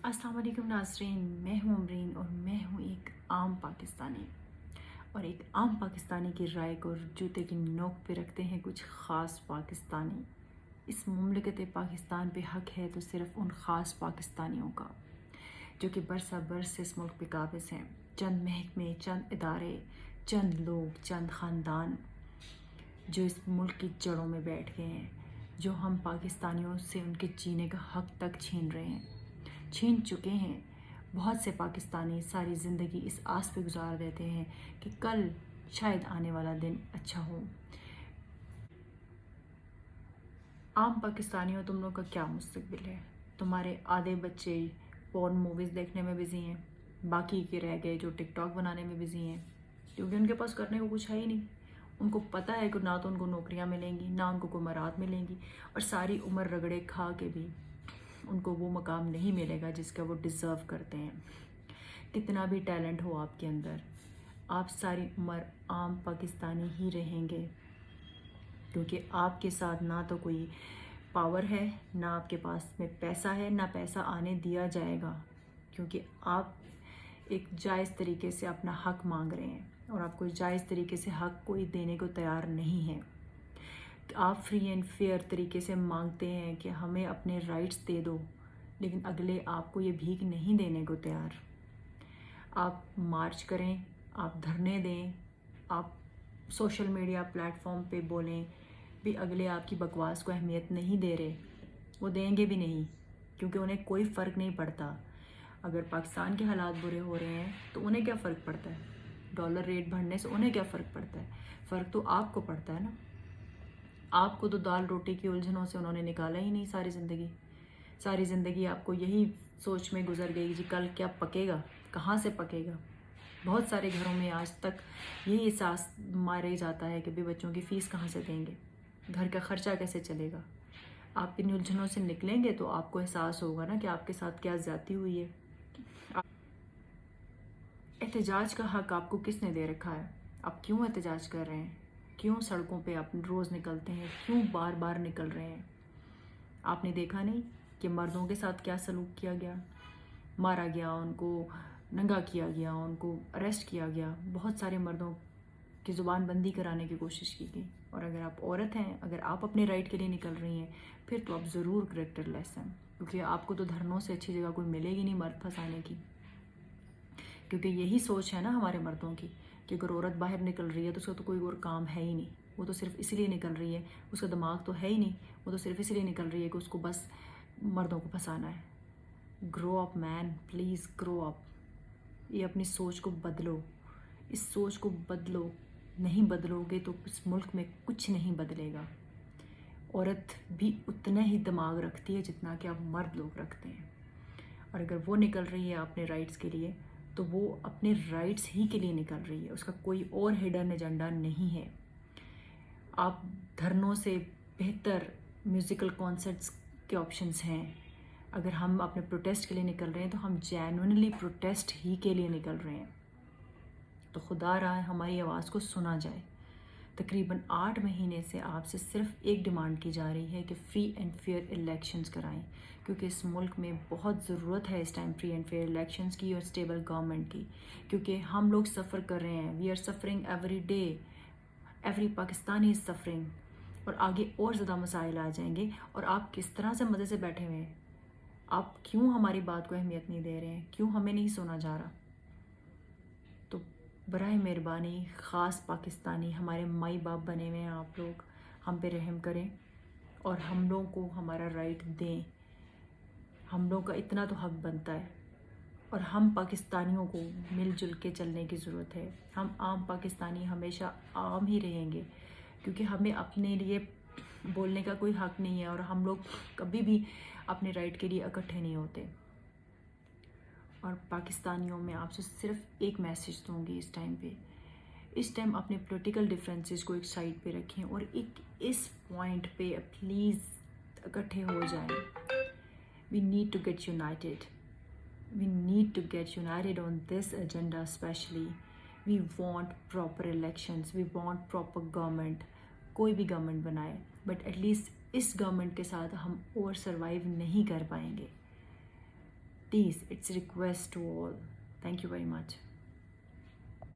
अस्सलाम वालेकुम नाज़रीन, मैं हूँ अमरीन और मैं हूँ एक आम पाकिस्तानी। और एक आम पाकिस्तानी की राय को जूते की नोक पे रखते हैं कुछ ख़ास पाकिस्तानी। इस मुमलकत पाकिस्तान पे हक है तो सिर्फ़ उन ख़ास पाकिस्तानियों का जो कि बरसा बरस से इस मुल्क पे काबिज़ हैं। चंद महकमे, चंद इदारे, चंद लोग, चंद ख़ानदान जो इस मुल्क की जड़ों में बैठ गए हैं, जो हम पाकिस्तानियों से उनके जीने का हक तक छीन चुके हैं। बहुत से पाकिस्तानी सारी ज़िंदगी इस आस पे गुजार देते हैं कि कल शायद आने वाला दिन अच्छा हो। आम पाकिस्तानियों, तुम लोग का क्या मुस्तकबिल है? तुम्हारे आधे बच्चे पॉर्न मूवीज़ देखने में बिज़ी हैं, बाकी के रह गए जो टिकटॉक बनाने में बिज़ी हैं, क्योंकि उनके पास करने को कुछ है ही नहीं। उनको पता है कि ना तो उनको नौकरियां मिलेंगी, ना उनको कोई मराद मिलेंगी, और सारी उम्र रगड़े खा के भी उनको वो मकाम नहीं मिलेगा जिसका वो डिज़र्व करते हैं। कितना भी टैलेंट हो आपके अंदर, आप सारी उम्र आम पाकिस्तानी ही रहेंगे, क्योंकि आपके साथ ना तो कोई पावर है, ना आपके पास में पैसा है, ना पैसा आने दिया जाएगा, क्योंकि आप एक जायज़ तरीके से अपना हक मांग रहे हैं और आपको जायज़ तरीके से हक कोई देने को तैयार नहीं है। आप फ्री एंड फेयर तरीके से मांगते हैं कि हमें अपने राइट्स दे दो, लेकिन अगले आपको ये भीख नहीं देने को तैयार। आप मार्च करें, आप धरने दें, आप सोशल मीडिया प्लेटफॉर्म पे बोलें भी, अगले आपकी बकवास को अहमियत नहीं दे रहे, वो देंगे भी नहीं, क्योंकि उन्हें कोई फ़र्क नहीं पड़ता। अगर पाकिस्तान के हालात बुरे हो रहे हैं तो उन्हें क्या फ़र्क पड़ता है? डॉलर रेट बढ़ने से उन्हें क्या फ़र्क पड़ता है? फ़र्क तो आपको पड़ता है ना। आपको तो दाल रोटी की उलझनों से उन्होंने निकाला ही नहीं। सारी ज़िंदगी आपको यही सोच में गुजर गई जी कल क्या पकेगा, कहाँ से पकेगा। बहुत सारे घरों में आज तक यही एहसास मारे जाता है कि भी बच्चों की फ़ीस कहाँ से देंगे, घर का ख़र्चा कैसे चलेगा। आप इन उलझनों से निकलेंगे तो आपको एहसास होगा ना कि आपके साथ क्या ज़्यादती हुई है। एहतजाज का हक आपको किसने दे रखा है? आप क्यों एहतजाज कर रहे हैं? क्यों सड़कों पे आप रोज़ निकलते हैं? क्यों बार बार निकल रहे हैं? आपने देखा नहीं कि मर्दों के साथ क्या सलूक किया गया? मारा गया, उनको नंगा किया गया, उनको अरेस्ट किया गया। बहुत सारे मर्दों की ज़ुबान बंदी कराने की कोशिश की गई। और अगर आप औरत हैं, अगर आप अपने राइट के लिए निकल रही हैं, फिर तो आप ज़रूर करेक्टरलेस हैं, क्योंकि आपको तो धरनों से अच्छी जगह कोई मिलेगी नहीं मर्द फंसाने की। क्योंकि यही सोच है ना हमारे मर्दों की कि अगर औरत बाहर निकल रही है तो उसका तो कोई और काम है ही नहीं, वो तो सिर्फ इसलिए निकल रही है, उसका दिमाग तो है ही नहीं, वो तो सिर्फ इसलिए निकल रही है कि उसको बस मर्दों को फंसाना है। Grow up man, please grow up. ये अपनी सोच को बदलो, इस सोच को बदलो। नहीं बदलोगे तो इस मुल्क में कुछ नहीं बदलेगा। औरत भी उतना ही दिमाग रखती है जितना कि आप मर्द लोग रखते हैं, और अगर वो निकल रही है अपने राइट्स के लिए तो वो अपने राइट्स ही के लिए निकल रही है, उसका कोई और हिडन एजेंडा नहीं है। आप धरनों से बेहतर म्यूज़िकल कॉन्सर्ट्स के ऑप्शंस हैं। अगर हम अपने प्रोटेस्ट के लिए निकल रहे हैं तो हम जेन्युइनली प्रोटेस्ट ही के लिए निकल रहे हैं, तो खुदा रहा है हमारी आवाज़ को सुना जाए। तकरीबन 8 महीने से आपसे सिर्फ एक डिमांड की जा रही है कि फ्री एंड फेयर इलेक्शंस कराएं, क्योंकि इस मुल्क में बहुत ज़रूरत है इस time free and fair elections की और स्टेबल गवर्नमेंट की, क्योंकि हम लोग सफ़र कर रहे हैं। We are suffering every day, every Pakistani is suffering, और आगे और ज़्यादा मसाइल आ जाएंगे। और आप किस तरह से मज़े से बैठे हुए हैं? आप क्यों हमारी बात को अहमियत नहीं दे रहे हैं? क्यों हमें नहीं सुना जा रहा? तो बराए मेहरबानी ख़ास पाकिस्तानी, हमारे माई बाप बने हुए हैं आप लोग, हम पे रहम करें और हम लोगों को हमारा राइट दें। हम लोग का इतना तो हक बनता है, और हम पाकिस्तानियों को मिलजुल के चलने की ज़रूरत है। हम आम पाकिस्तानी हमेशा आम ही रहेंगे, क्योंकि हमें अपने लिए बोलने का कोई हक नहीं है, और हम लोग कभी भी अपने राइट के लिए इकट्ठे नहीं होते। और पाकिस्तानियों में आपसे सिर्फ एक मैसेज दूंगी इस टाइम पे, इस टाइम अपने पॉलिटिकल डिफरेंसेस को एक साइड पे रखें और एक इस पॉइंट पे प्लीज़ इकट्ठे हो जाएं। We need to get united, we need to get united on this agenda specially. We want proper elections, we want proper government. कोई भी गवर्नमेंट बनाए, बट एटलीस्ट इस गवर्नमेंट के साथ हम और सर्वाइव नहीं कर पाएंगे। Please, it's a request to all. Thank you very much.